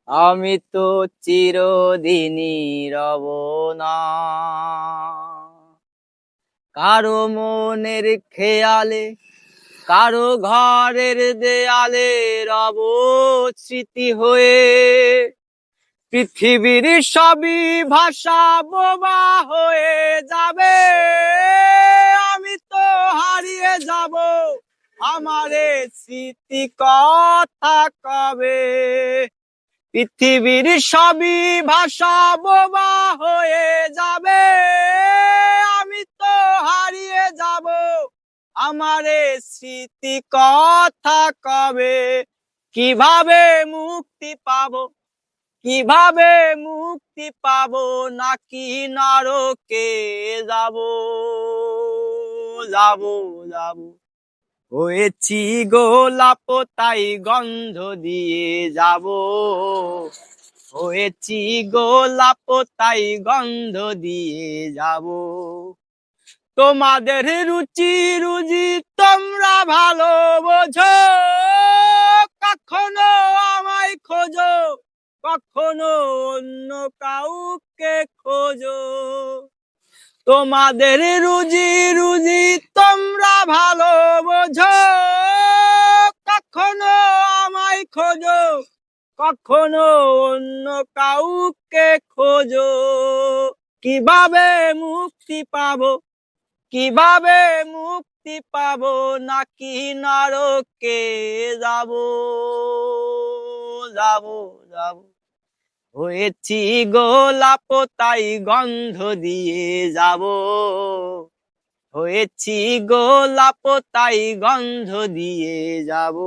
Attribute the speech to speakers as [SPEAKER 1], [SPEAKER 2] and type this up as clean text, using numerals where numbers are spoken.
[SPEAKER 1] আমি তো চিরদিনই রব না কারো মনের খেয়ালে, কারো ঘরের দেয়ালে রব স্মৃতি হয়ে। পৃথিবীর সবই ভাষা বোবা হয়ে যাবে, আমি তো হারিয়ে যাব, আমারে স্মৃতি কথা কবে। পৃথিবীর সবই ভাষা বোবা হয়ে যাবে, আমি তো হারিয়ে যাব, আমারে স্মৃতি কথা কবে। কিভাবে মুক্তি পাবো, কিভাবে মুক্তি পাবো, নাকি নরকে যাব, যাব যাব। হয়েছি গোলাপ তাই গন্ধ দিয়ে যাব, হয়েছি গোলাপ তাই গন্ধ দিয়ে যাব। তোমাদের রুচি রুজি তোমরা ভালো বোঝো, কখনো আমায় খোঁজো, কখনো অন্য কাউকে খোঁজো। তোমাদের রুজি রুজি তোমরা ভালো বোঝো, কখনো আমায় খোঁজো, কখনো অন্য কাউকে খোঁজো। কিভাবে মুক্তি পাবো, কিভাবে মুক্তি পাবো, নাকি নরকে যাব, যাব যাব। হয়েছি গোলাপ তাই গন্ধ দিয়ে যাব, হয়েছি গোলাপ তাই গন্ধ দিয়ে যাব।